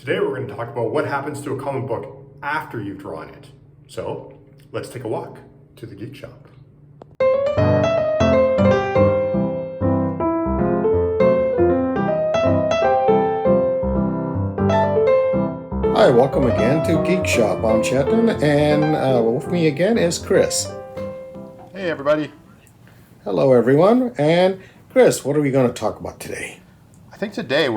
Today we're going to talk about what happens to a comic book after you've drawn it. So let's take a walk to the Geek Shop. Hi, welcome again to Geek Shop. I'm Chetan, and with me again is Chris. Hey everybody. Hello everyone, and Chris, what are we going to talk about today? I think today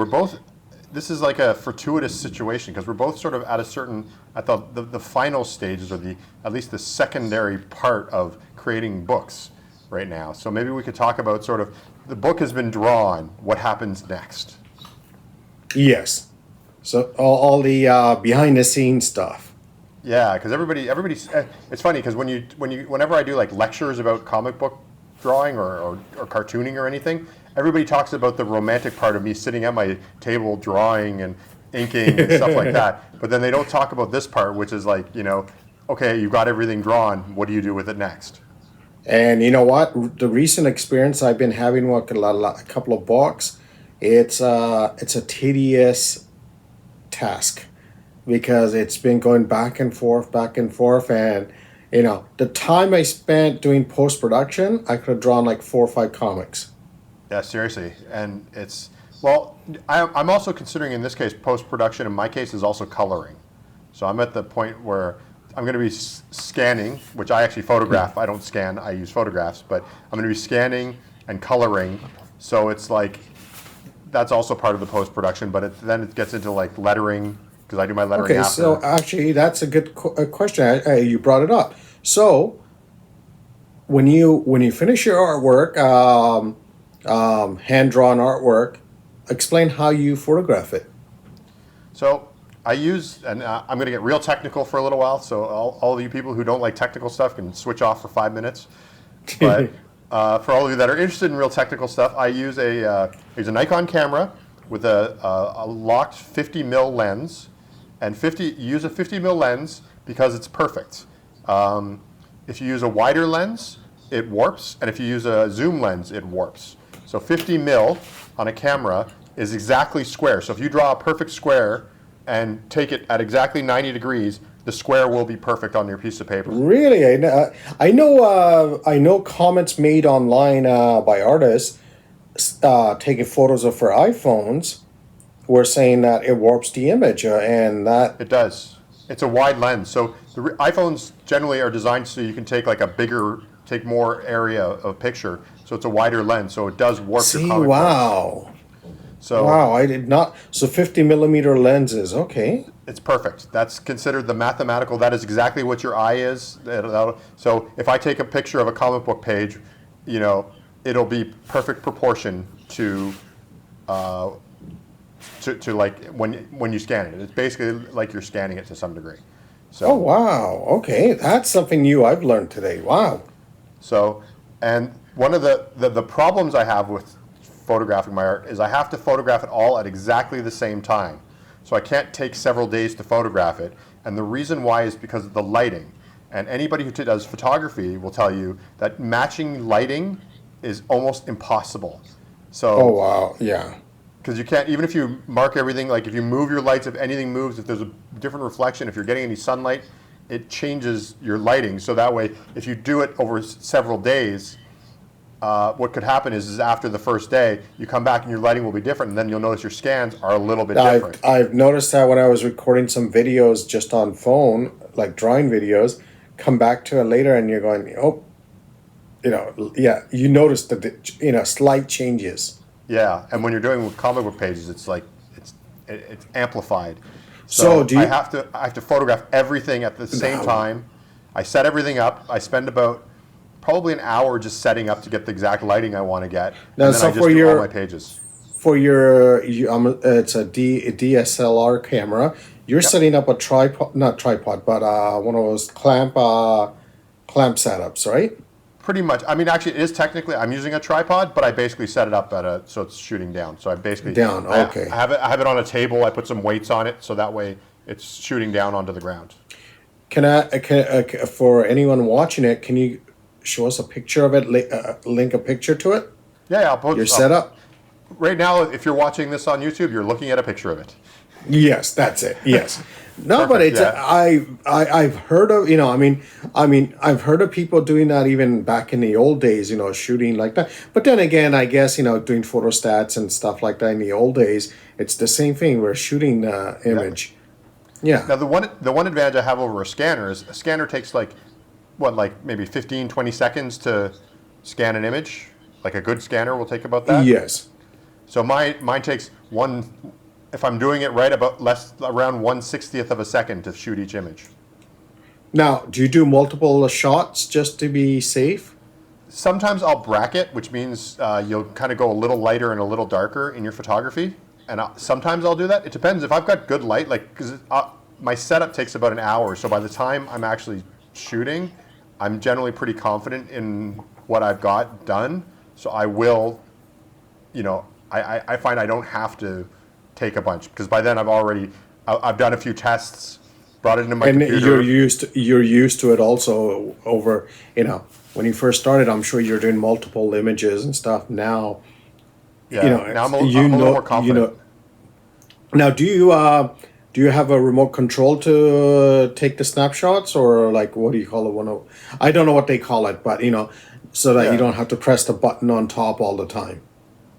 this is like a fortuitous situation because we're both sort of at the final stages, or at least the secondary part of creating books right now. So maybe we could talk about sort of the book has been drawn, what happens next? Yes. So all the behind the scenes stuff. Yeah, because everybody's. It's funny because whenever I do like lectures about comic book drawing or cartooning or anything, everybody talks about the romantic part of me sitting at my table drawing and inking and stuff like that. But then they don't talk about this part, which is like, okay, you've got everything drawn. What do you do with it next? And you know what? The recent experience I've been having with a couple of books, it's a tedious task because it's been going back and forth, and the time I spent doing post-production, I could have drawn like 4 or 5 comics. Yeah, seriously. And I'm also considering in this case post-production. In my case is also coloring. So I'm at the point where I'm going to be scanning, which I actually photograph. I don't scan, I use photographs, but I'm going to be scanning and coloring. So it's like that's also part of the post-production, but then it gets into like lettering, because I do my lettering after. So actually that's a good question. You brought it up. So when you finish your artwork, hand-drawn artwork, explain how you photograph it. So I use, and I'm going to get real technical for a little while, so all of you people who don't like technical stuff can switch off for 5 minutes. But for all of you that are interested in real technical stuff, I use here's a Nikon camera with a locked 50mm lens, and use a 50mm lens because it's perfect. If you use a wider lens, it warps, and if you use a zoom lens, it warps. So 50mm on a camera is exactly square. So if you draw a perfect square and take it at exactly 90 degrees, the square will be perfect on your piece of paper. Really? I know comments made online by artists taking photos of their iPhones were saying that it warps the image, and that... It does. It's a wide lens. So the iPhones generally are designed so you can take like take more area of picture. So it's a wider lens, so it does warp your comic wow. book. So wow, I did not. So 50mm lenses, okay. It's perfect. That's considered the mathematical. That is exactly what your eye is. So if I take a picture of a comic book page, it'll be perfect proportion to like when you scan it. It's basically like you're scanning it to some degree. So, oh wow, okay, that's something new I've learned today. Wow. So, and one of the problems I have with photographing my art is I have to photograph it all at exactly the same time. So I can't take several days to photograph it. And the reason why is because of the lighting. And anybody who does photography will tell you that matching lighting is almost impossible. So, oh wow, yeah. Because you can't, even if you mark everything, like if you move your lights, if anything moves, if there's a different reflection, if you're getting any sunlight, it changes your lighting. So that way, if you do it over several days, what could happen is after the first day, you come back and your lighting will be different, and then you'll notice your scans are a little bit different. I've noticed that when I was recording some videos just on phone, like drawing videos, come back to it later and you're going, you notice the slight changes. Yeah, and when you're doing with comic book pages, it's like it's amplified. So I have to photograph everything at the same time. I set everything up. I spend about probably an hour just setting up to get the exact lighting I want to get. Now, and then I just do all my pages. For it's a DSLR camera. You're setting up a not tripod, but one of those clamp setups, right? Pretty much. I mean, actually, it is technically, I'm using a tripod, but I basically set it up so it's shooting down. So I basically... Down, okay. I have it on a table. I put some weights on it, so that way it's shooting down onto the ground. For anyone watching it, can you show us a picture of it, link a picture to it? Yeah, I'll put... Your setup? Right now, if you're watching this on YouTube, you're looking at a picture of it. Yes, that's it. Yes. No, but Perfect. it's Yeah. I've heard of, I've heard of people doing that even back in the old days, shooting like that. But then again, I guess, doing photostats and stuff like that in the old days, it's the same thing. We're shooting Exactly. image. Yeah. Now the one advantage I have over a scanner is a scanner takes like what, like maybe 15, 20 seconds to scan an image. Like a good scanner will take about that. Yes. So mine takes one, if I'm doing it right, about less around 1/60th of a second to shoot each image. Now, do you do multiple shots just to be safe? Sometimes I'll bracket, which means you'll kind of go a little lighter and a little darker in your photography. And sometimes I'll do that. It depends if I've got good light, like because my setup takes about an hour. So by the time I'm actually shooting, I'm generally pretty confident in what I've got done. So I will, I find I don't have to take a bunch because by then I've done a few tests, brought it into my And computer. you're used to it also over, when you first started, I'm sure you're doing multiple images and stuff now. Yeah, now I'm a little more confident. Now, do you have a remote control to take the snapshots, or like what do you call it? I don't know what they call it, but so that you Yeah, don't have to press the button on top all the time.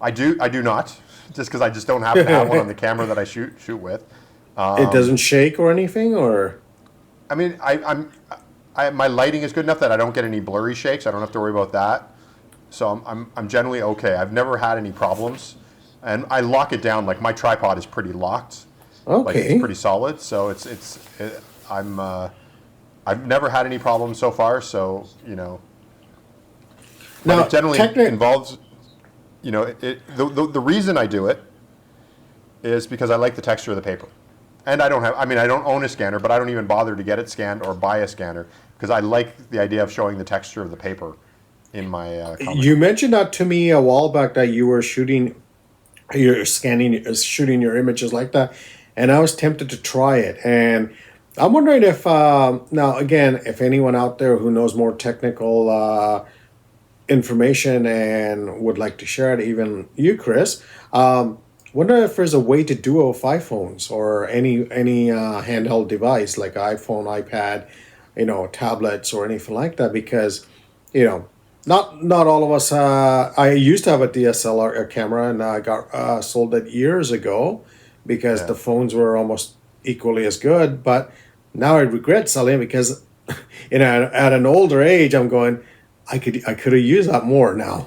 I do not, just because I just don't happen to have one on the camera that I shoot with. It doesn't shake or anything, or I mean, my lighting is good enough that I don't get any blurry shakes. I don't have to worry about that. So I'm generally okay. I've never had any problems, and I lock it down. Like my tripod is pretty locked, like it's okay. pretty solid. So I've never had any problems so far. So but Now, it generally technically, involves, the reason I do it is because I like the texture of the paper. And I don't own a scanner, but I don't even bother to get it scanned or buy a scanner because I like the idea of showing the texture of the paper in my comic. you mentioned that to me a while back that you're shooting your images like that, and I was tempted to try it. And I'm wondering if now again, if anyone out there who knows more technical information and would like to share it, even you, Chris. Wonder if there's a way to duo with iPhones or any handheld device like iPhone, iPad, tablets or anything like that. Because, you know, not all of us. I used to have a DSLR camera, and I got sold it years ago because Yeah. the phones were almost equally as good. But now I regret selling it because, at an older age, I'm going. I could have used that more now.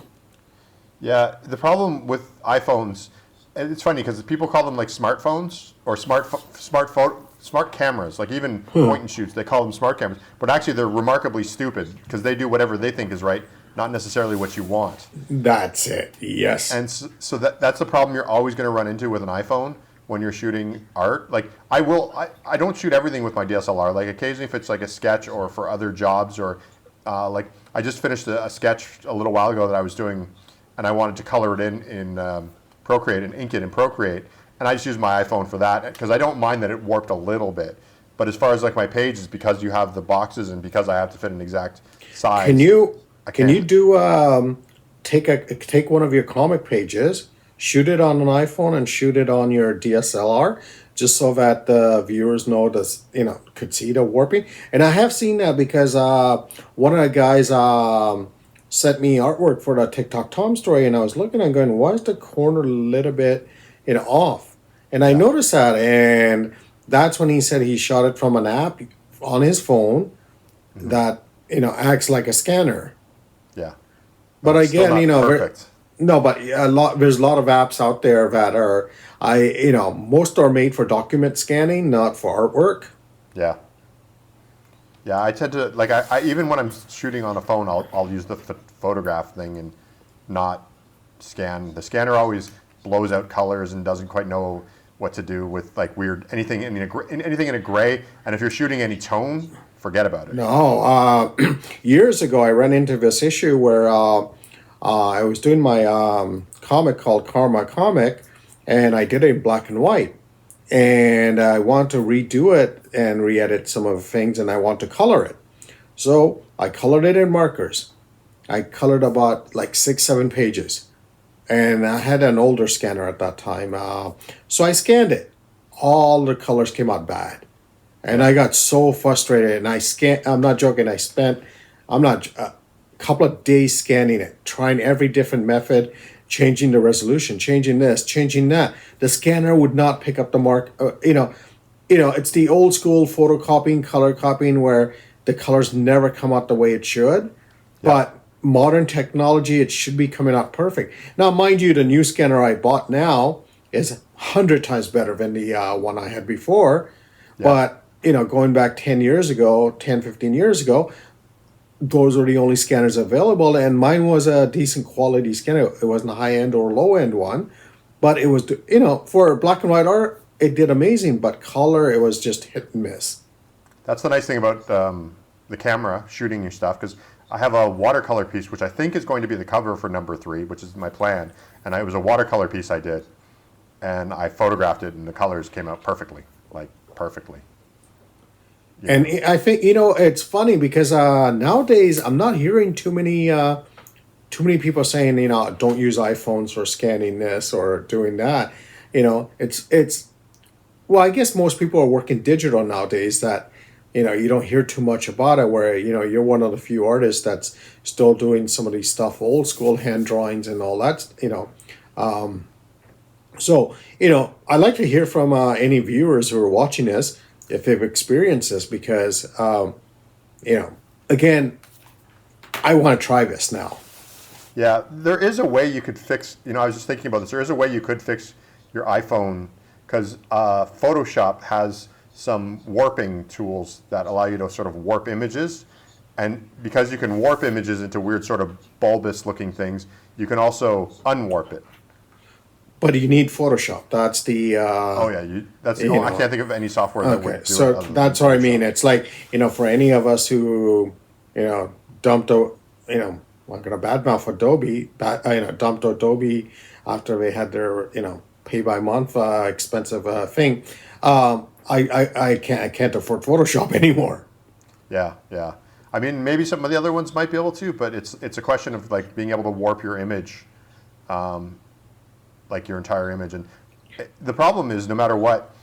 Yeah, the problem with iPhones, and it's funny because people call them like smartphones or smart cameras. Like even point and shoots, they call them smart cameras. But actually, they're remarkably stupid because they do whatever they think is right, not necessarily what you want. That's it. Yes. And so that's the problem you're always going to run into with an iPhone when you're shooting art. Like I don't shoot everything with my DSLR. Like occasionally if it's like a sketch or for other jobs or like I just finished a sketch a little while ago that I was doing, and I wanted to color it in Procreate and ink it in Procreate, and I just used my iPhone for that because I don't mind that it warped a little bit. But as far as like my pages, because you have the boxes and because I have to fit an exact Can size, you I can you can't. do take one of your comic pages, shoot it on an iPhone and shoot it on your DSLR, just so that the viewers know this, could see the warping. And I have seen that because one of the guys sent me artwork for the TikTok Tom story, and I was looking and going, why is the corner a little bit off? And I Yeah. noticed that, and that's when he said he shot it from an app on his phone that acts like a scanner. Yeah. But But it's still again, not perfect. no, but there's a lot of apps out there that are most are made for document scanning, not for artwork. Yeah. Yeah, I tend to like I even when I'm shooting on a phone, I'll use the photograph thing and not scan. The scanner always blows out colors and doesn't quite know what to do with like weird anything anything in a gray. And if you're shooting any tone, forget about it. No, years ago I ran into this issue where I was doing my comic called Karma Comic, and I did it in black and white. And I want to redo it and re-edit some of the things, and I want to color it. So I colored it in markers. I colored about like 6, 7 pages, and I had an older scanner at that time. So I scanned it. all the colors came out bad. And I got so frustrated, and I'm not joking. I'm not a couple of days scanning it, trying every different method, changing the resolution, changing this, changing that. The scanner would not pick up the mark. It's the old school photocopying, color copying, where the colors never come out the way it should. Yeah. But modern technology, it should be coming out perfect. Now, mind you, the new scanner I bought now is 100 times better than the one I had before. Yeah. But going back 15 years ago, those were the only scanners available, and mine was a decent quality scanner. It wasn't a high end or low end one, but it was, for black and white art, it did amazing. But color, it was just hit and miss. That's the nice thing about the camera shooting your stuff, because I have a watercolor piece, which I think is going to be the cover for number 3, which is my plan. And it was a watercolor piece I did, and I photographed it, and the colors came out perfectly, like perfectly. And I think it's funny because nowadays I'm not hearing too many people saying don't use iPhones for scanning this or doing that. It's well, I guess most people are working digital nowadays that you don't hear too much about it. Where you're one of the few artists that's still doing some of these stuff, old school hand drawings and all that. So I'd like to hear from any viewers who are watching this, if they've experienced this, because again, I want to try this now. Yeah, there is a way you could fix, I was just thinking about this, there is a way you could fix your iPhone, because Photoshop has some warping tools that allow you to sort of warp images, and because you can warp images into weird sort of bulbous looking things, you can also unwarp it. But you need Photoshop. That's the. I can't think of any software that would do so it. So that's what I mean. It's like for any of us who dumped I'm gonna badmouth Adobe, dumped Adobe after they had their pay by month expensive thing. I can't afford Photoshop anymore. Yeah. I mean, maybe some of the other ones might be able to, but it's a question of like being able to warp your image. Like your entire image, and the problem is no matter what,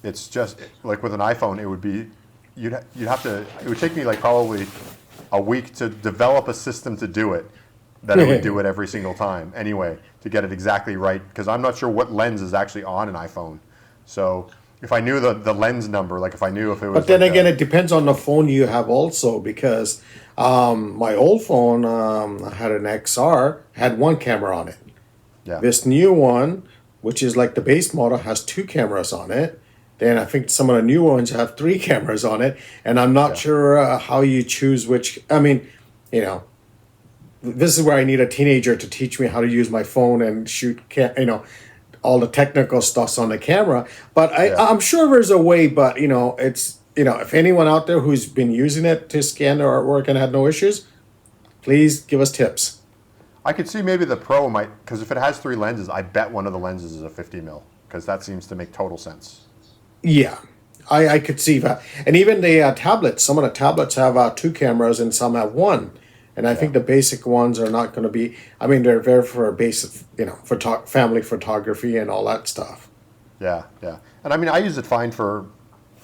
it's just like with an iPhone, it would be you'd have to. It would take me like probably a week to develop a system to do it, that it would do it every single time anyway to get it exactly right, because I'm not sure what lens is actually on an iPhone. So if I knew the lens number, like if I knew if it was. But then again, it depends on the phone you have also, because my old phone, I had an XR, had one camera on it. Yeah. This new one, which is like the base model, has 2 cameras on it. Then I think some of the new ones have 3 cameras on it, and I'm not sure how you choose which. I mean, this is where I need a teenager to teach me how to use my phone and shoot. All the technical stuff's on the camera. But I'm sure there's a way. But it's if anyone out there who's been using it to scan their artwork and had no issues, please give us tips. I could see maybe the Pro might, because if it has 3 lenses, I bet one of the lenses is a 50 mil, because that seems to make total sense. Yeah, I could see that. And even the tablets, some of the tablets have 2 cameras and some have 1. And I think the basic ones are not going to be, they're there for basic, family photography and all that stuff. Yeah. And I use it fine for,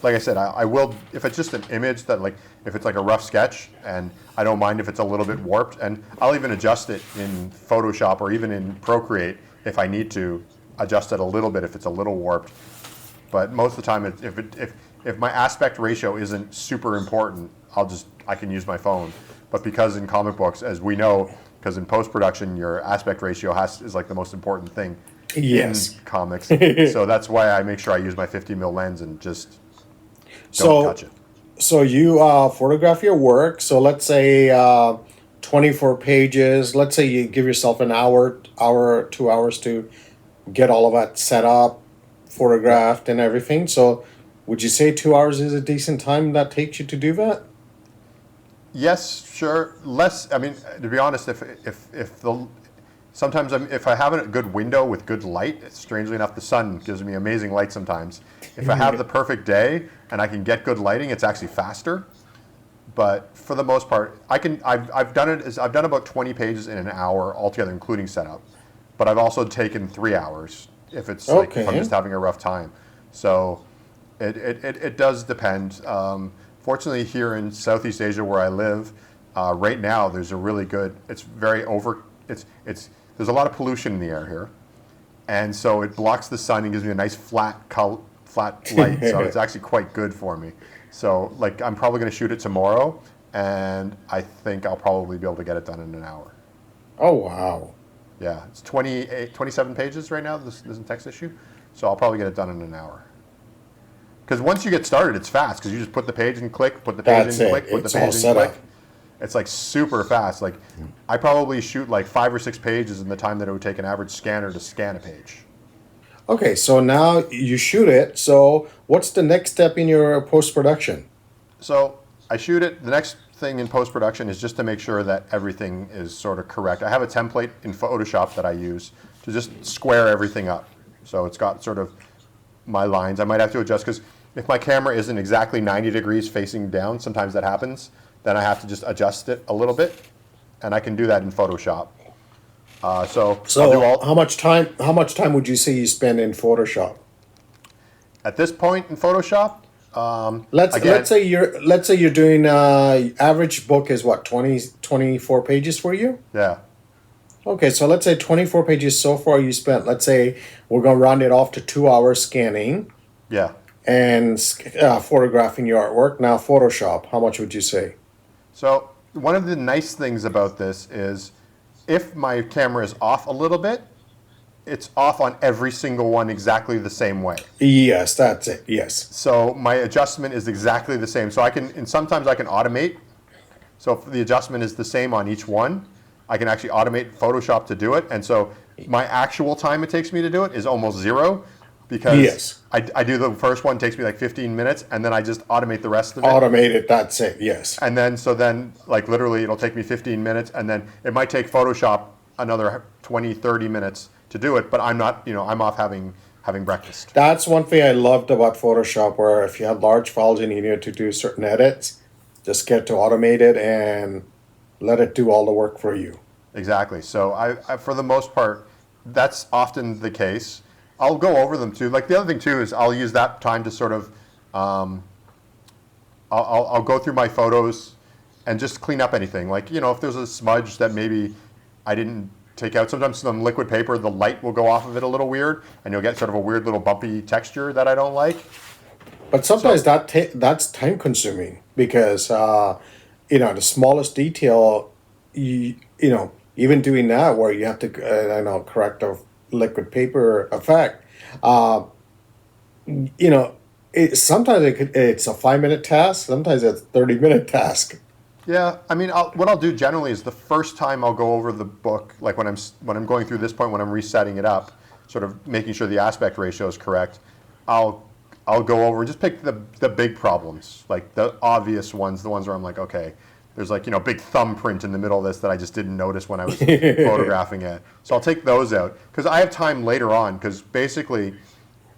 like I said, I will, if it's just an image that if it's like a rough sketch, and I don't mind if it's a little bit warped, and I'll even adjust it in Photoshop or even in Procreate if I need to adjust it a little bit if it's a little warped. But most of the time, if my aspect ratio isn't super important, I can use my phone. But because in comic books, as we know, because in post-production, your aspect ratio is like the most important thing in comics. So that's why I make sure I use my 50 mil lens and just don't touch it. So you photograph your work. So let's say 24 pages. Let's say you give yourself an hour, 2 hours to get all of that set up, photographed, and everything. So would you say 2 hours is a decent time that takes you to do that? Yes, sure. Less. I mean, to be honest, sometimes if I have a good window with good light, strangely enough, the sun gives me amazing light sometimes. If I have the perfect day and I can get good lighting, it's actually faster. But for the most part, I've done about 20 pages in an hour altogether, including setup. But I've also taken 3 hours if I'm just having a rough time. So it does depend. Fortunately, here in Southeast Asia where I live, right now there's a really good. It's very over. It's there's a lot of pollution in the air here, and so it blocks the sun and gives me a nice flat light. So it's actually quite good for me. So like I'm probably going to shoot it tomorrow, and I think I'll probably be able to get it done in an hour. Oh, wow. Yeah, it's 27 pages right now. This is a text issue, so I'll probably get it done in an hour. Because once you get started, it's fast. Because you just put the page and click, put the page That's and it. click, put It's the all page and set click. up. It's like super fast. Like I probably shoot like 5 or 6 pages in the time that it would take an average scanner to scan a page. Okay, so now you shoot it. So what's the next step in your post-production? So I shoot it. The next thing in post production is just to make sure that everything is sort of correct. I have a template in Photoshop that I use to just square everything up. So it's got sort of my lines. I might have to adjust because if my camera isn't exactly 90 degrees facing down, sometimes that happens, then I have to just adjust it a little bit, and I can do that in Photoshop. So I'll do all, How much time would you say you spend in Photoshop? at this point in Photoshop. Let's say you're doing average book is what 24 pages for you. Yeah, Okay, so let's say 24 pages so far you spent. Let's say we're gonna round it off to 2 hours scanning yeah. and photographing your artwork. Now Photoshop, how much would you say? So one of the nice things about this is if my camera is off a little bit, it's off on every single one exactly the same way. Yes, that's it. Yes. So my adjustment is exactly the same. So I can, and sometimes I can automate. So if the adjustment is the same on each one, I can actually automate Photoshop to do it. And so my actual time it takes me to do it is almost zero because Yes. I do the first one, takes me like 15 minutes, and then I just automate the rest of it. Automated, that's it. Yes. And then, so then, like literally, it'll take me 15 minutes, and then it might take Photoshop another 20, 30 minutes to do it, but I'm not, I'm off having breakfast. That's one thing I loved about Photoshop, where if you have large files and you need to do certain edits, just get to automate it and let it do all the work for you. Exactly. So I for the most part, that's often the case. I'll go over them too. Like the other thing too is I'll use that time to sort of, I'll go through my photos and just clean up anything. Like, if there's a smudge that maybe I didn't take out. Sometimes some liquid paper, the light will go off of it a little weird, and you'll get sort of a weird little bumpy texture that I don't like. But sometimes that's time consuming because the smallest detail, even doing that where you have to correct a liquid paper effect, sometimes it's a 5-minute task, sometimes it's a 30-minute task. Yeah, I mean, what I'll do generally is the first time I'll go over the book, like when I'm going through this point, when I'm resetting it up, sort of making sure the aspect ratio is correct. I'll go over and just pick the big problems, like the obvious ones, the ones where I'm like, okay, there's like big thumbprint in the middle of this that I just didn't notice when I was photographing it. So I'll take those out because I have time later on. Because basically,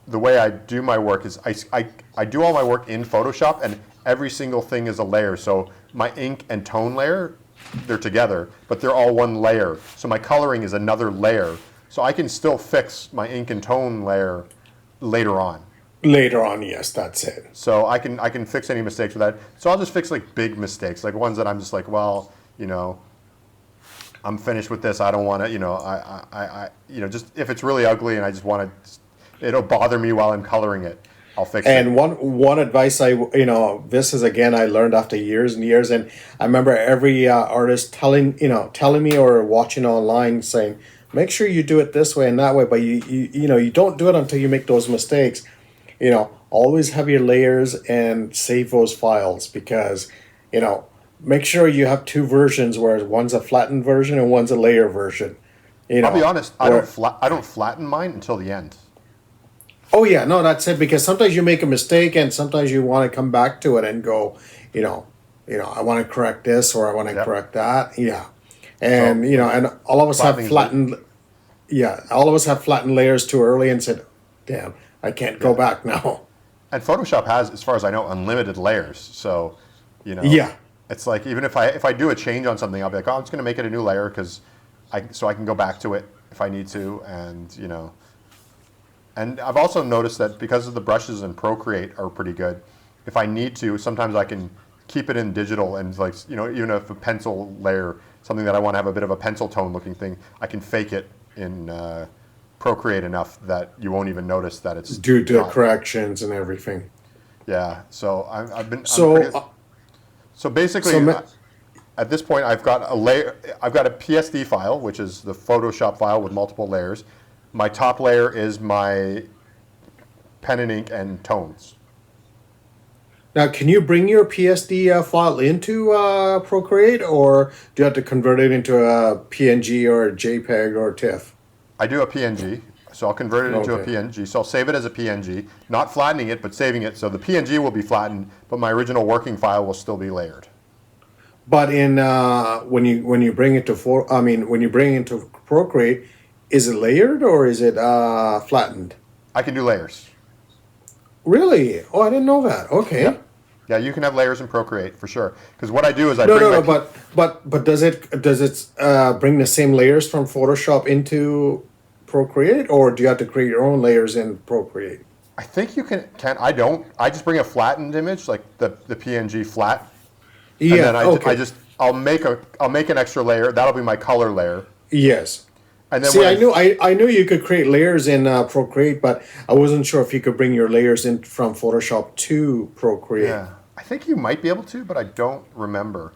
the way I do my work is I do all my work in Photoshop, and every single thing is a layer. So my ink and tone layer, they're together, but they're all one layer. So my coloring is another layer. So I can still fix my ink and tone layer later on. Later on, yes, that's it. So I can fix any mistakes with that. So I'll just fix like big mistakes, like ones that I'm just like, well, I'm finished with this. I don't want to, just if it's really ugly and I just want to, it'll bother me while I'm coloring it. I'll fix it. And one advice this is again I learned after years and years, and I remember every artist telling me or watching online saying, make sure you do it this way and that way, but you don't do it until you make those mistakes. Always have your layers and save those files because, make sure you have two versions where one's a flattened version and one's a layer version. I'll be honest, I don't flatten mine until the end. Oh yeah, no, that's it. Because sometimes you make a mistake, and sometimes you want to come back to it and go, I want to correct this or I want to correct that. Yeah, and and all of us have flattened. Yeah, all of us have flattened layers too early and said, "Damn, I can't go back now." And Photoshop has, as far as I know, unlimited layers. So, Yeah. it's like even if I do a change on something, I'll be like, oh, I'm just going to make it a new layer so I can go back to it if I need to, and And I've also noticed that because of the brushes in Procreate are pretty good, if I need to, sometimes I can keep it in digital and like, even if a pencil layer, something that I want to have a bit of a pencil tone looking thing, I can fake it in Procreate enough that you won't even notice that it's Due to not. corrections and everything. Yeah. So I'm So, pretty, so basically, so ma- at this point, I've got a layer. I've got a PSD file, which is the Photoshop file with multiple layers. My top layer is my pen and ink and tones. Now, can you bring your PSD file into Procreate, or do you have to convert it into a PNG or a JPEG or a TIFF? I do a PNG, so I'll convert it into a Okay. PNG. So I'll save it as a PNG, not flattening it, but saving it. So the PNG will be flattened, but my original working file will still be layered. But in when you bring it to when you bring it to Procreate, is it layered or is it flattened? I can do layers. Really? Oh, I didn't know that. Yeah, Okay. yeah, you can have layers in Procreate for sure. Because what I do is I No, bring no, my no. But does it bring the same layers from Photoshop into Procreate, or do you have to create your own layers in Procreate? I think you can. I don't. I just bring a flattened image, like the PNG flat, and Yeah. then I Okay. just I'll make an extra layer. That'll be my color layer, Yes. and then See, when I knew you could create layers in Procreate, but I wasn't sure if you could bring your layers in from Photoshop to Procreate. yeah, I think you might be able to, but I don't remember.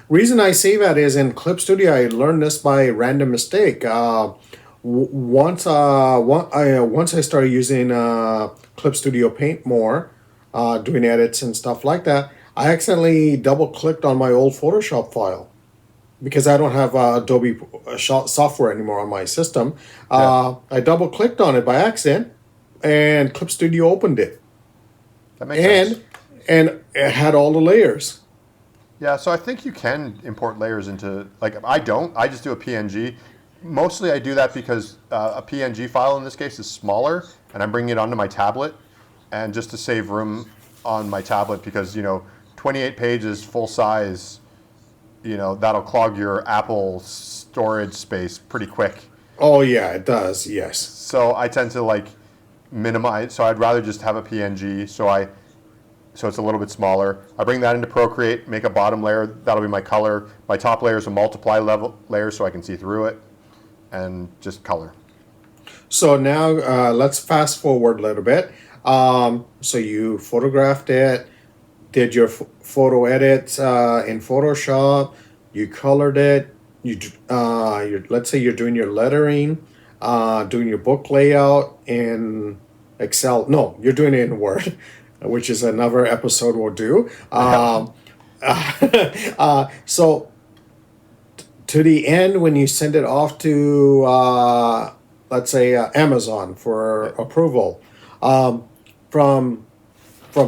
Reason I say that is in Clip Studio, I learned this by random mistake. Once I started using Clip Studio Paint more, doing edits and stuff like that, I accidentally double clicked on my old Photoshop file because I don't have Adobe software anymore on my system. Yeah, I double clicked on it by accident, and Clip Studio opened it, that makes sense. and it had all the layers. Yeah, so I think you can import layers into like I don't. I just do a PNG. Mostly I do that because a PNG file in this case is smaller, and I'm bringing it onto my tablet, and just to save room on my tablet because 28 pages full size, that'll clog your Apple storage space pretty quick. Oh yeah, it does. Yes. So I tend to like minimize. So I'd rather just have a PNG. So it's a little bit smaller. I bring that into Procreate, make a bottom layer. That'll be my color. My top layer is a multiply level layer, so I can see through it, and just color. So now let's fast forward a little bit. So you photographed it, did your photo edits in Photoshop, you colored it. Let's say you're doing your lettering, doing your book layout in Excel. No, you're doing it in Word, which is another episode we'll do. So to the end, when you send it off to let's say Amazon for approval, from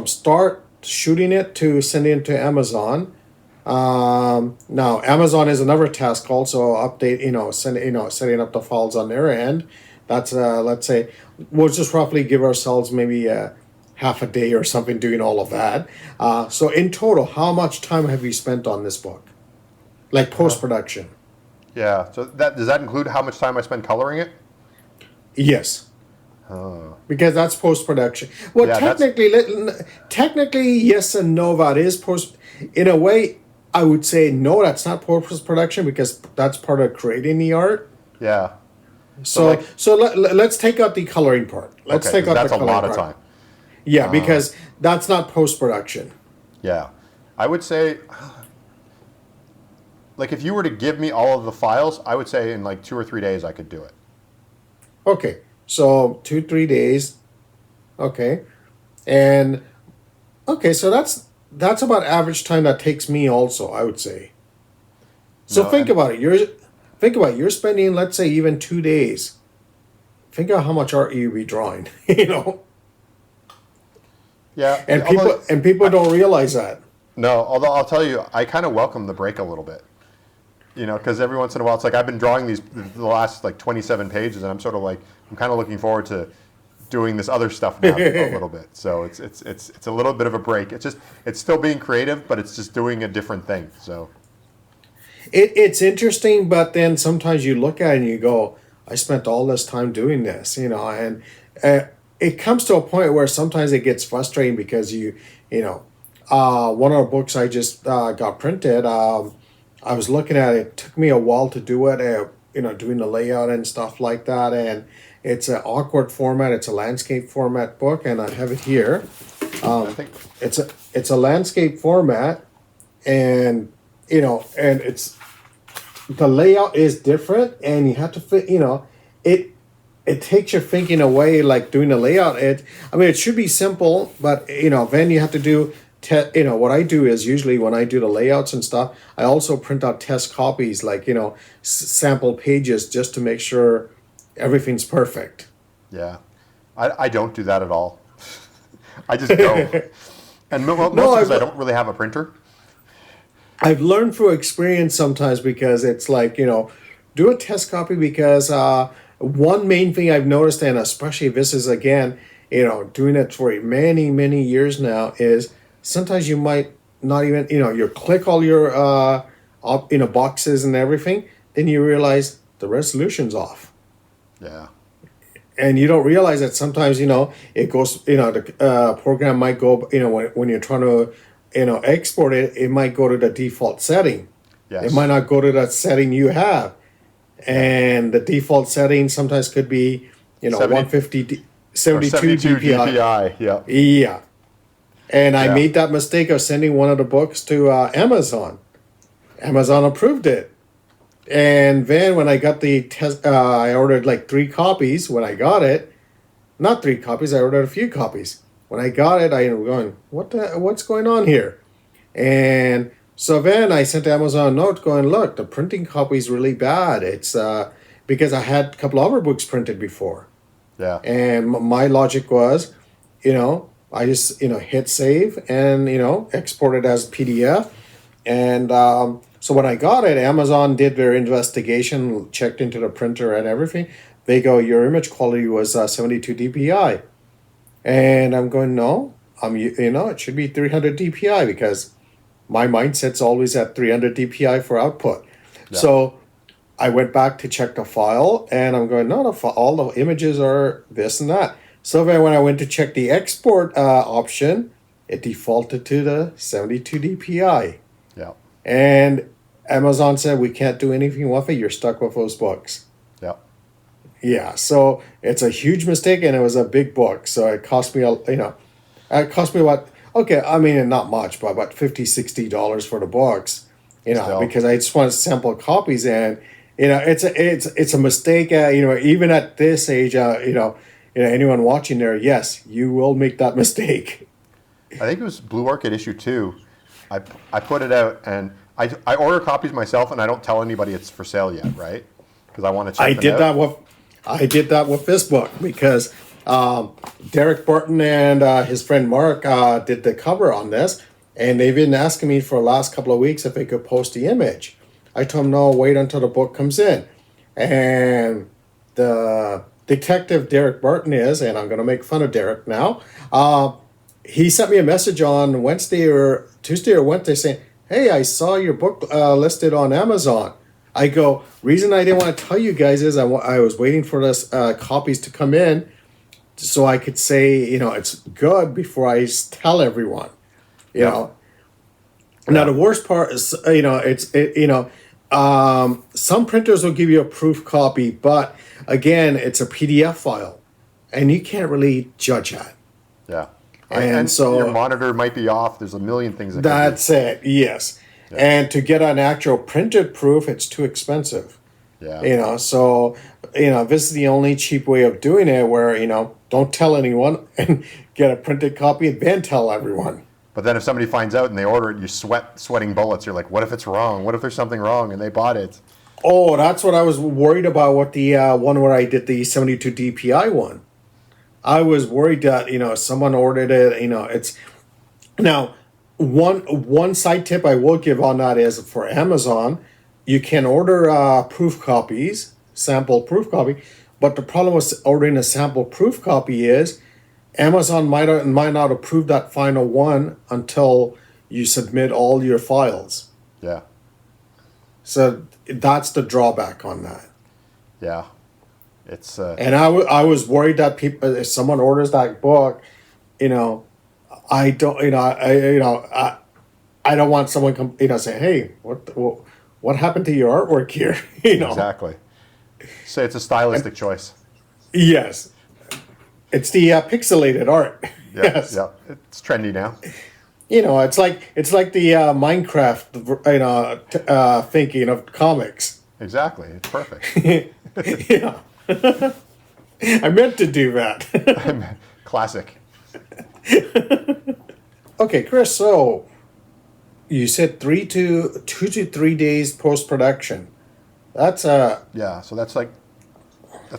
start shooting it to sending it to Amazon. Now Amazon is another task also. Update, setting up the files on their end. That's let's say we'll just roughly give ourselves maybe half a day or something doing all of that. So in total, how much time have you spent on this book, like post production? Yeah. So does that include how much time I spend coloring it? Yes. Because that's post production. Well, Yeah, technically, yes and no. That is post. In a way, I would say no. That's not post production because that's part of creating the art. Yeah. So, let's take out the coloring part. Let's Okay, take 'cause out the that's a coloring lot of part. time. Yeah, because that's not post production. Yeah. I would say, like, if you were to give me all of the files, I would say in like 2 or 3 days I could do it. Okay, so 2 3 days. Okay, and okay, so that's about average time that takes me. Also, I would say. So No, think and about it. You're spending, let's say, even 2 days. Think of how much art you'd be drawing. yeah. And Although people don't realize that. no, although I'll tell you, I kind of welcome the break a little bit. Because every once in a while it's like I've been drawing the last like 27 pages, and I'm sort of like I'm kind of looking forward to doing this other stuff now a little bit. So it's a little bit of a break. It's still being creative, but it's just doing a different thing. So It's interesting, but then sometimes you look at it and you go, I spent all this time doing this, and it comes to a point where sometimes it gets frustrating because one of the books I just got printed, I was looking at it. It took me a while to do it, doing the layout and stuff like that. And it's an awkward format. It's a landscape format book, and I have it here. I think It's a landscape format, and it's the layout is different, and you have to fit. It takes your thinking away, like doing the layout. It should be simple, but then you have to do. What I do is usually when I do the layouts and stuff, I also print out test copies, like sample pages, just to make sure everything's perfect. yeah, I don't do that at all. I just go, and most because I don't really have a printer. I've learned through experience sometimes, because it's like, do a test copy, because one main thing I've noticed, and especially if this is again, doing it for many, many years now, is sometimes you might not even, you click all your, boxes and everything, then you realize the resolution's off. Yeah. And you don't realize that sometimes, it goes, the program might go, when you're trying to, export it, it might go to the default setting. Yes. It might not go to that setting you have. And the default setting sometimes could be, 150, 72 DPI. Yeah. Yeah. And I Yeah. made that mistake of sending one of the books to Amazon. Amazon approved it. And then when I got the test, I ordered like 3 copies. When I got it, not 3 copies, I ordered a few copies. When I got it, I'm going, what's going on here? And so then I sent Amazon a note going, look, the printing copy is really bad. It's because I had a couple other books printed before. Yeah. And my logic was, I just, hit save and, export it as PDF. And so when I got it, Amazon did their investigation, checked into the printer and everything. They go, your image quality was 72 DPI. And I'm going, no, it should be 300 DPI, because my mindset's always at 300 DPI for output. Yeah. So I went back to check the file, and I'm going, no, all the images are this and that. So then when I went to check the export option, it defaulted to the 72 DPI. Yeah. And Amazon said, we can't do anything with it. You're stuck with those books. Yeah. Yeah, so it's a huge mistake, and it was a big book. So it cost me, what, okay, not much, but about $50, $60 for the books, Still. because I just wanted sample copies. And, it's a mistake, even at this age, anyone watching there, yes, you will make that mistake. I think it was Blue Orchid issue 2. I put it out, and I order copies myself, and I don't tell anybody it's for sale yet, right? Because I want to check them out. I did that with this book, because Derek Barton and his friend Mark did the cover on this, and they've been asking me for the last couple of weeks if they could post the image. I told them, no, wait until the book comes in. And the detective Derek Barton is, and I'm going to make fun of Derek now, he sent me a message on Wednesday or Tuesday or Wednesday saying, hey, I saw your book listed on Amazon. I go, reason I didn't want to tell you guys is I was waiting for this copies to come in so I could say, it's good before I tell everyone, know. Now, the worst part is, some printers will give you a proof copy, but again, it's a PDF file, and you can't really judge that. Yeah. And so your monitor might be off. There's a million things. That's it. Yes. Yeah. And to get an actual printed proof, it's too expensive. Yeah. So, this is the only cheap way of doing it, where, don't tell anyone and get a printed copy and then tell everyone. But then if somebody finds out and they order it, you're sweating bullets. You're like, what if it's wrong? What if there's something wrong and they bought it? Oh, that's what I was worried about with the one where I did the 72 DPI one. I was worried that, someone ordered it, it's... Now, one side tip I will give on that is, for Amazon, you can order proof copies, sample proof copy, but the problem with ordering a sample proof copy is Amazon might not approve that final one until you submit all your files. Yeah. So that's the drawback on that. Yeah. It's And I was worried that people, if someone orders that book, you know, I don't, I don't want someone say, hey, what happened to your artwork here? exactly. Say it's a stylistic choice. Yes, it's the pixelated art. Yep, Yes, yep. It's trendy now. it's like the Minecraft, thinking of comics. Exactly. It's perfect. Yeah, I meant to do that. Classic. Okay, Chris. So you said 2 to 3 days post production. That's Yeah. So that's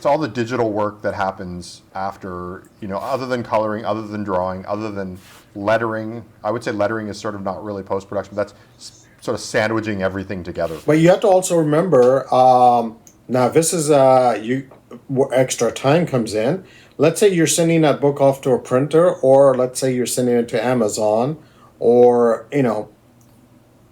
all the digital work that happens after, other than coloring, other than drawing, other than lettering. I would say lettering is sort of not really post production. That's sort of sandwiching everything together. But you have to also remember. Now this is where extra time comes in. Let's say you're sending that book off to a printer, or let's say you're sending it to Amazon, or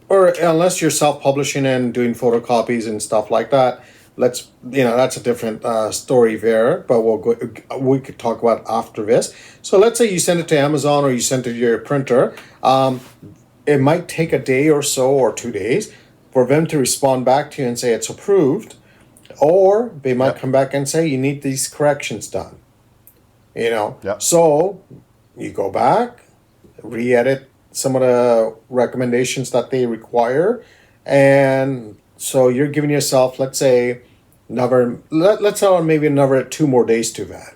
or unless you're self-publishing and doing photocopies and stuff like that. That's a different story there, but we could talk about after this. So let's say you send it to Amazon or you send it to your printer. It might take a day or so or 2 days for them to respond back to you and say it's approved, or they might Yep. come back and say you need these corrections done. Yep. So you go back, re-edit some of the recommendations that they require, and so you're giving yourself, let's say, let's say maybe another 2 more days to that.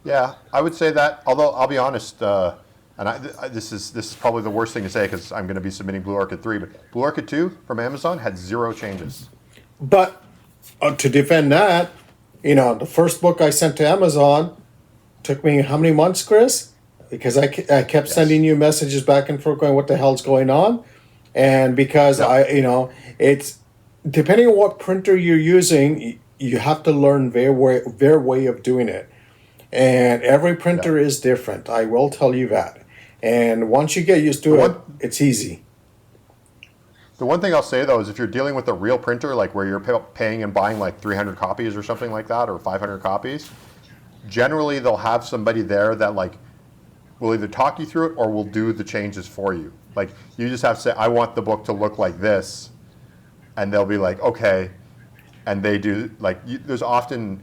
Yeah, I would say that. Although I'll be honest, this is probably the worst thing to say because I'm going to be submitting Blue Orchid 3, but Blue Orchid 2 from Amazon had 0 changes. But to defend that, the first book I sent to Amazon took me how many months, Chris? Because I kept Yes. sending you messages back and forth going, what the hell's going on? And because Yep. it's depending on what printer you're using, you have to learn their way of doing it. And every printer Yep. is different. I will tell you that. And once you get used to The it, one- it's easy. The one thing I'll say though is if you're dealing with a real printer, like where you're paying and buying like 300 copies or something like that, or 500 copies, generally they'll have somebody there that will either talk you through it or will do the changes for you. Like you just have to say, I want the book to look like this, and they'll be like, okay, and they do. There's often,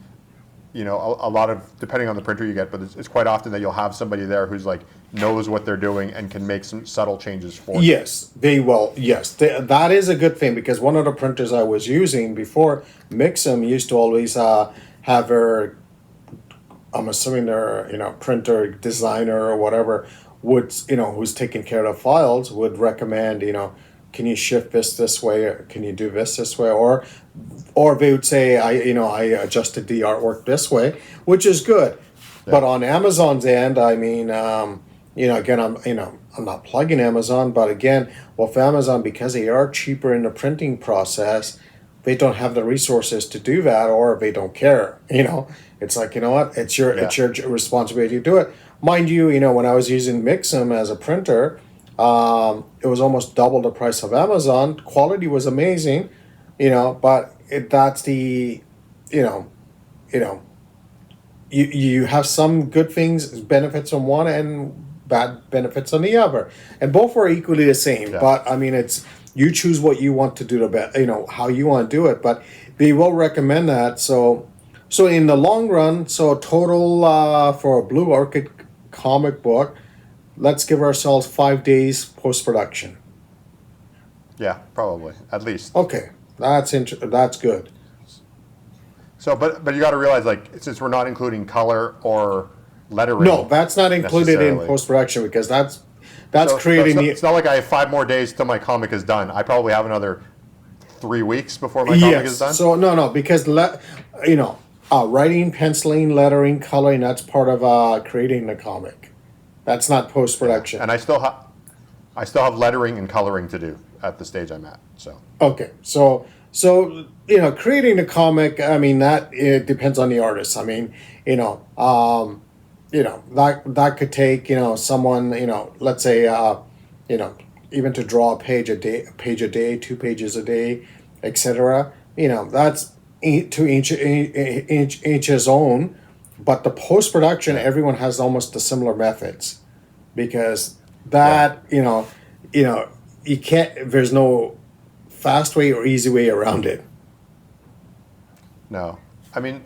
a lot of, depending on the printer you get, but it's quite often that you'll have somebody there who's knows what they're doing and can make some subtle changes for you. Yes, they will. Yes, that is a good thing because one of the printers I was using before, Mixum, used to always have their, I'm assuming their, printer designer or whatever would, who's taking care of the files would recommend, can you shift this way, or can you do this way, or they would say, I adjusted the artwork this way, which is good. Yeah. But on Amazon's end, I mean, again, I'm not plugging Amazon, but again, with Amazon, because they are cheaper in the printing process, they don't have the resources to do that, or they don't care. It's like, what? It's your responsibility to do it. Mind you, when I was using Mixum as a printer, it was almost double the price of Amazon. Quality was amazing, but that's the, you have some good things, benefits on one and bad benefits on the other, and both are equally the same. Yeah. But I mean, it's you choose what you want to do the best, how you want to do it. But they will recommend that. So in the long run, so total for a Blue Orchid comic book, let's give ourselves 5 days post production. Yeah, probably at least. Okay, that's good. So, but you got to realize, since we're not including color or lettering. No, that's not included in necessarily. post production because that's So creating it's not like I have 5 more days till my comic is done. I probably have another 3 weeks before my comic is done. So no, because writing, penciling, lettering, coloring, that's part of creating the comic. That's not post production. And I still have lettering and coloring to do at the stage I'm at. So Okay, so creating a comic, I mean, that it depends on the artist. I mean, that could take someone, let's say even to draw a page a day, 2 pages a day, etc. That's to each his own. But the post production, Yeah. everyone has almost the similar methods, because Yeah. that you know you can't. There's no fast way or easy way around it. No. I mean,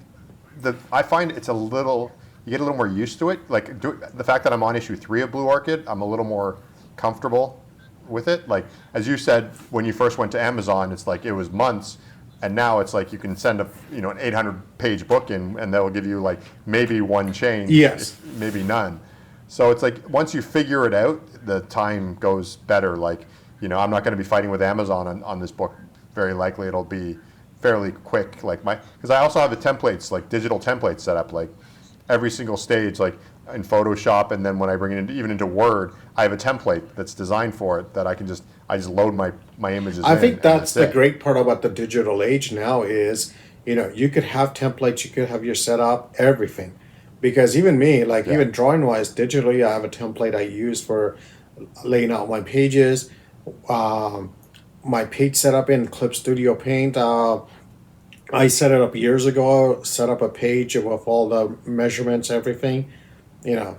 I find it's a little, you get a little more used to it. Like the fact that I'm on issue 3 of Blue Orchid, I'm a little more comfortable with it. Like, as you said, when you first went to Amazon, it's like it was months. And now it's like you can send an 800-page book in, and they'll give you like maybe one change, Yes. maybe none. So it's like once you figure it out, the time goes better. Like, I'm not going to be fighting with Amazon on this book. Very likely it'll be fairly quick. Like because I also have the templates, like digital templates set up, like every single stage, like in Photoshop, and then when I bring it even into Word, I have a template that's designed for it that I just load my images. I in, think and that's the it. great part about the digital age now is, you could have templates, you could have your setup, everything. Because even me, like Yeah. even drawing wise, digitally, I have a template I use for laying out my pages, um, my page setup in Clip Studio Paint. I set it up years ago, set up a page with all the measurements, everything.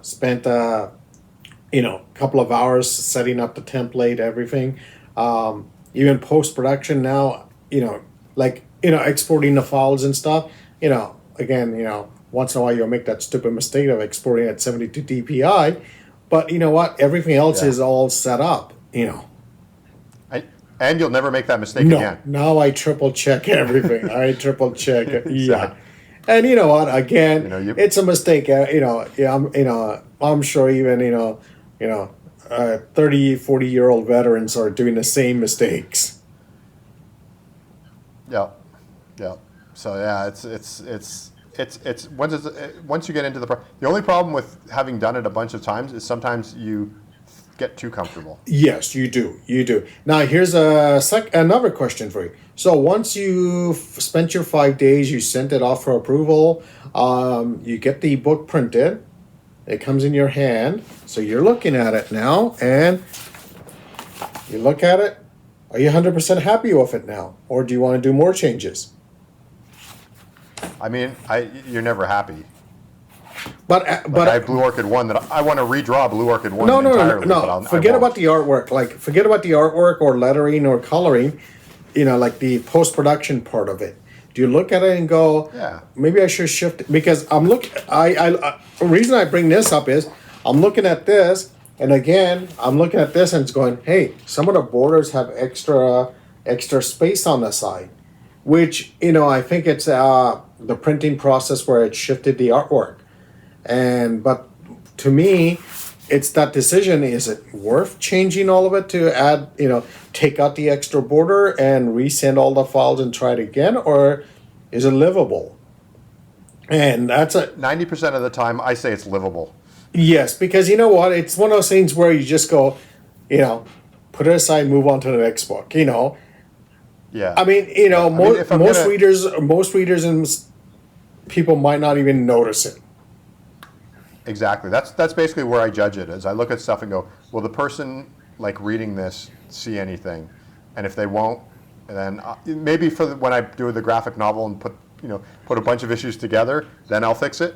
Spent couple of hours setting up the template, everything. Even post production now, exporting the files and stuff. Again, once in a while you'll make that stupid mistake of exporting at 72 dpi, but you know what? Everything else Yeah. is all set up. And you'll never make that mistake No, again. now I triple check everything. I triple check it. Yeah. Exactly. And you know what? Again, You. it's a mistake. Yeah, I'm sure even 30, 40-year-old veterans are doing the same mistakes. Yeah. Yeah. So yeah, it's once you get into the only problem with having done it a bunch of times is sometimes you get too comfortable. Yes, you do. You do. Now, here's another question for you. So once you've spent your 5 days, you sent it off for approval. You get the book printed. It comes in your hand. So you're looking at it now, and you look at it. Are you 100% happy with it now, or do you want to do more changes? I mean, you're never happy. But I have Blue Orchid 1 that I want to redraw Blue Orchid 1 no, entirely. But no. Forget about the artwork. Like, forget about the artwork or lettering or coloring. Like the post production part of it. Do you look at it and go, Yeah. maybe I should shift it? Because the reason I bring this up is I'm looking at this, and again, I'm looking at this and it's going, hey, some of the borders have extra space on the side, which I think it's the printing process where it shifted the artwork. But to me, it's that decision. Is it worth changing all of it to add, take out the extra border and resend all the files and try it again? Or is it livable? And that's 90% of the time, I say it's livable. yes, because you know what? It's one of those things where you just go, put it aside, move on to the next book, Yeah. I mean, if I'm most gonna- readers and people might not even notice it. Exactly. That's basically where I judge it. Is I look at stuff and go, will the person like reading this see anything? And if they won't, then maybe when I do the graphic novel and put a bunch of issues together, then I'll fix it.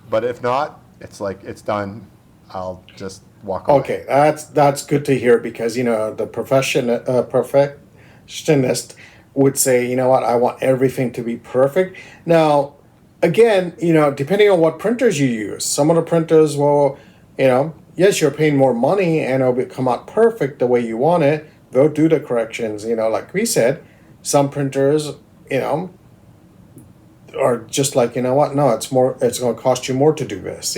But if not, it's like it's done. I'll just walk away. Okay, that's good to hear, because the perfectionist would say, you know what, I want everything to be perfect. Now, again, depending on what printers you use, some of the printers will, yes, you're paying more money and it'll come out perfect the way you want it. They'll do the corrections, like we said. Some printers, are just like, you know what, no, it's going to cost you more to do this,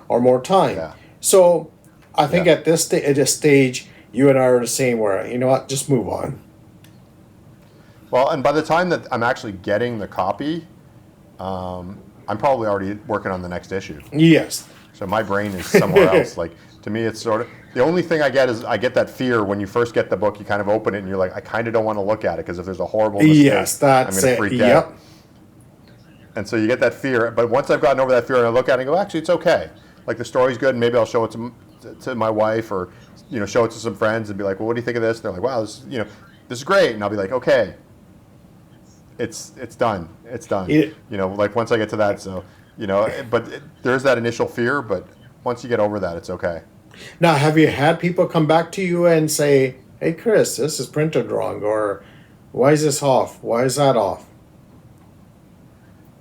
or more time. Yeah. So I think Yeah. at this stage, you and I are the same, where, you know what, just move on. Well, and by the time that I'm actually getting the copy, I'm probably already working on the next issue. Yes. So my brain is somewhere else. Like, to me, it's sort of the only thing I get is I get that fear when you first get the book. You kind of open it and you're like, I kind of don't want to look at it because if there's a horrible mistake, Yes, I'm that's going to it. freak Yep. out. And so you get that fear. But once I've gotten over that fear and I look at it and go, actually, it's okay. Like, the story's good, and maybe I'll show it to my wife, or show it to some friends and be like, well, what do you think of this? And they're like, wow, this is great. And I'll be like, okay. it's done. It's done. It- Like once I get to that, so but there's that initial fear, but once you get over that, it's okay. Now, have you had people come back to you and say, "Hey, Chris, this is printed wrong," or "Why is this off? Why is that off?"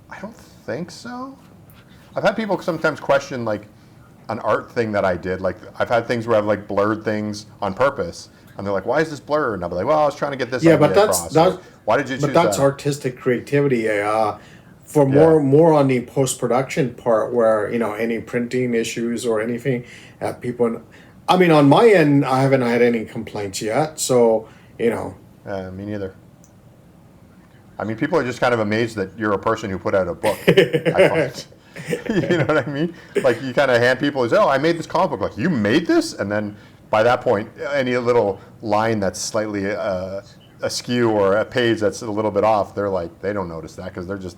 I don't think so. I've had people sometimes question like an art thing that I did. Like I've had things where I've like blurred things on purpose, and they're like, "Why is this blurred?" And I'll be like, "Well, I was trying to get this Yeah, idea but that's across." that's Or, why did you choose but that's that? artistic creativity. For Yeah. more on the post production part, where any printing issues or anything, people. I mean, on my end, I haven't had any complaints yet. So Me neither. I mean, people are just kind of amazed that you're a person who put out a book. I find. You know what I mean? Like you kind of hand people, "Oh, I made this comic book." Like, you made this, and then by that point, any little line that's slightly askew or a page that's a little bit off, they're like, they don't notice that because they're just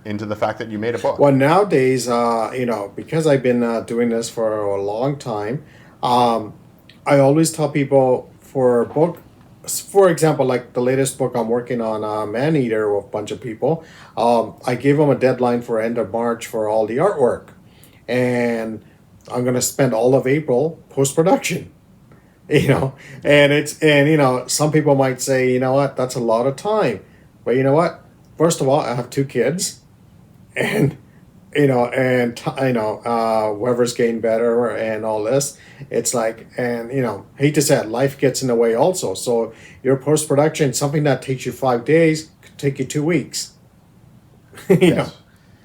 into the fact that you made a book. Well, nowadays, because I've been doing this for a long time, I always tell people for a book, for example, like the latest book I'm working on, Man Eater, with a bunch of people. I gave them a deadline for end of March for all the artwork, and I'm going to spend all of April post production. And some people might say, you know what, that's a lot of time, but you know what? First of all, I have two kids, and whoever's getting better and all this, it's like, and hate to say it, life gets in the way also. So your post production, something that takes you 5 days, could take you 2 weeks. you know Yes.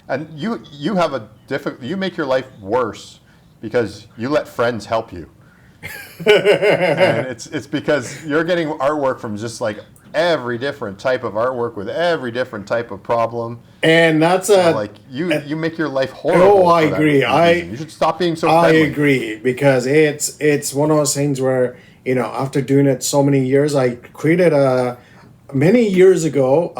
And you have you make your life worse because you let friends help you. And it's because you're getting artwork from just like every different type of artwork with every different type of problem. and that's So a like you make your life horrible. Oh, I for that agree. reason. You should stop being so I friendly. agree, because it's one of those things where after doing it so many years, I created a many years ago.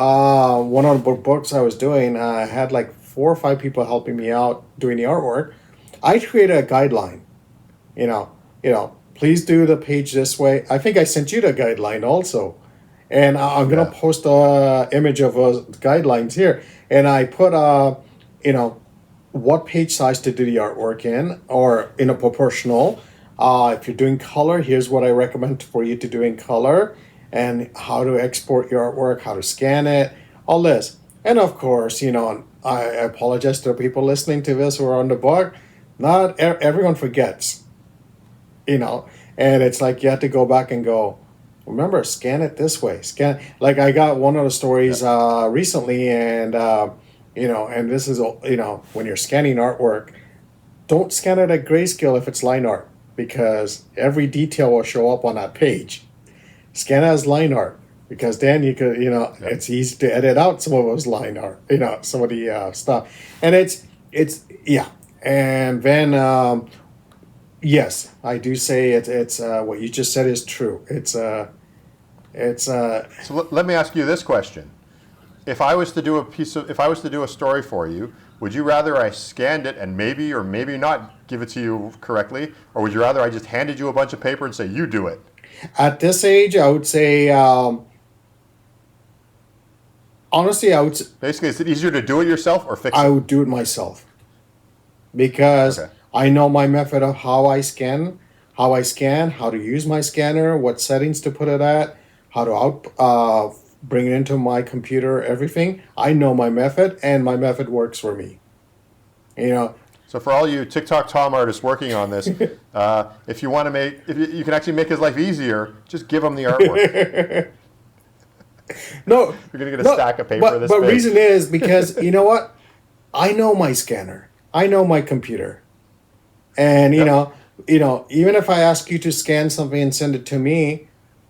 One of the books I was doing, I had like 4 or 5 people helping me out doing the artwork. I created a guideline. Please do the page this way. I think I sent you the guideline also, and I'm gonna Yeah. post a image of guidelines here, and I put what page size to do the artwork in, or in a proportional. If you're doing color, here's what I recommend for you to do in color, and how to export your artwork, how to scan it, all this. And of course, I apologize to the people listening to this who are on the book. Not everyone forgets, and it's like you have to go back and go, remember, scan it this way. Scan, like I got one of the stories recently, and and this is when you're scanning artwork, don't scan it at grayscale if it's line art, because every detail will show up on that page. Scan it as line art, because then you could it's easy to edit out some of those line art, some of the stuff, and it's yeah, and then yes, I do say it's what you just said is true. It's So let me ask you this question: if I was to do a story for you, would you rather I scanned it and maybe or maybe not give it to you correctly, or would you rather I just handed you a bunch of paper and say you do it? at this age, I would say, honestly, Basically, is it easier to do it yourself or fix I it? would do it myself, because Okay. I know my method of how I scan, how to use my scanner, what settings to put it at, how to bring it into my computer, everything. I know my method, and my method works for me. You know, So for all you TikTok Tom artists working on this, if you want to if you can actually make his life easier, just give him the artwork. no, You're gonna get a no, stack of paper but this but big. reason is because you know what, I know my scanner, I know my computer, and Yep. even if I ask you to scan something and send it to me,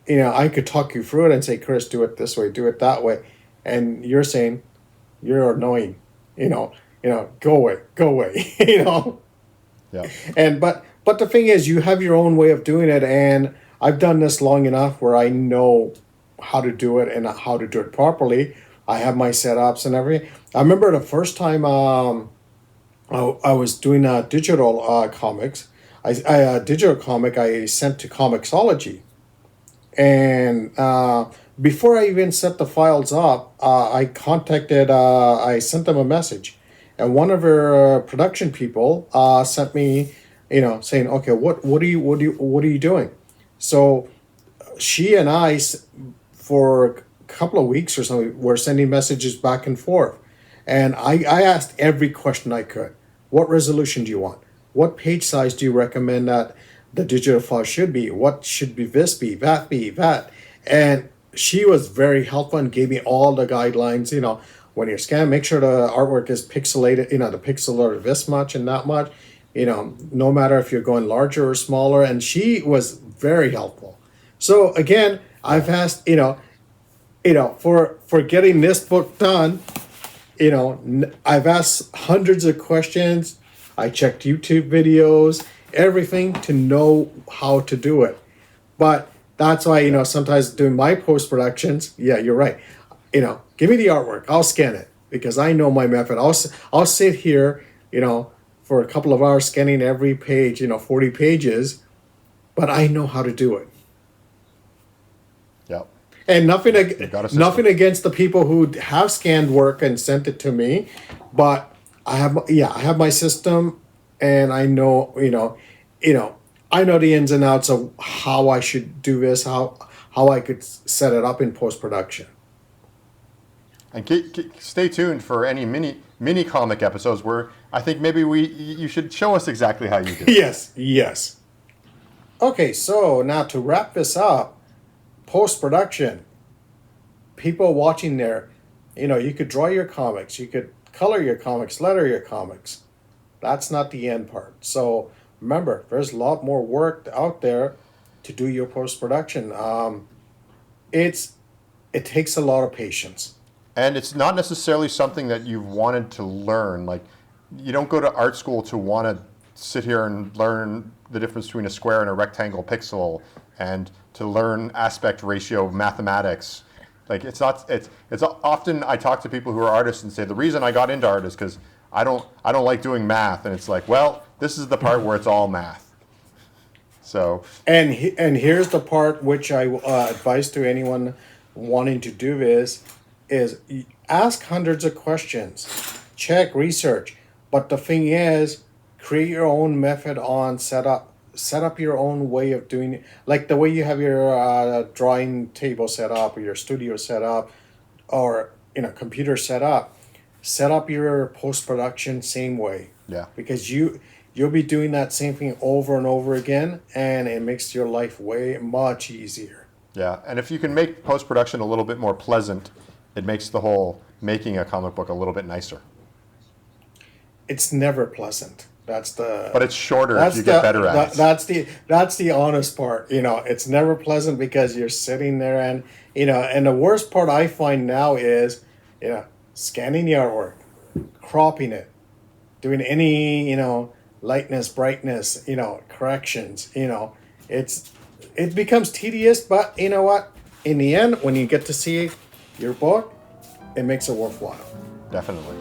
I could talk you through it and say, Chris, do it this way, do it that way, and you're saying you're annoying, go away, go away, Yeah. and but the thing is, you have your own way of doing it, and I've done this long enough where I know how to do it and how to do it properly. I have my setups and everything. I remember the first time I was doing digital comics. A digital comic I sent to Comixology, And before I even set the files up, I sent them a message, and one of our production people sent me, saying, okay, what are you doing? So she and for a couple of weeks or something, were sending messages back and forth. And I asked every question I could. What resolution do you want? What page size do you recommend that the digital file should be? What should be this be, that be, that? And she was very helpful and gave me all the guidelines. When you're scanning, make sure the artwork is pixelated, the pixel are this much and that much, no matter if you're going larger or smaller. And she was very helpful. So again, I've asked, for getting this book done, I've asked hundreds of questions. I checked YouTube videos, everything to know how to do it. But that's why, sometimes doing my post-productions, yeah, you're right. Give me the artwork. I'll scan it because I know my method. I'll sit here, for a couple of hours scanning every page, 40 pages, but I know how to do it. Yep. And nothing Nothing against the people who have scanned work and sent it to me, but I have my system, and I know, I know the ins and outs of how I should do this, how I could set it up in post-production. And stay tuned for any mini comic episodes where I think maybe you should show us exactly how you do it. Yes. Okay, so now to wrap this up, post-production, people watching there, you could draw your comics, you could color your comics, letter your comics. That's not the end part. So remember, there's a lot more work out there to do your post-production. It takes a lot of patience. And it's not necessarily something that you've wanted to learn. Like, you don't go to art school to want to sit here and learn the difference between a square and a rectangle pixel, and to learn aspect ratio mathematics. Like, it's often I talk to people who are artists and say, the reason I got into art is because I don't like doing math. And it's like, well, this is the part where it's all math. So. And here's the part which I advise to anyone wanting to do this is ask hundreds of questions, check, research. But the thing is, create your own method on setup. Set up your own way of doing it, like the way you have your drawing table set up, or your studio set up, or computer set up. Set up your post-production same way. Yeah. Because you'll be doing that same thing over and over again, and it makes your life way much easier. Yeah, and if you can make post-production a little bit more pleasant, it makes the whole making a comic book a little bit nicer. It's never pleasant. But it's shorter if you get better at it. That's the honest part. It's never pleasant because you're sitting there and and the worst part I find now is scanning the artwork, cropping it, doing any lightness, brightness, corrections. It becomes tedious, but you know what? In the end, when you get to see your book, it makes it worthwhile. Definitely.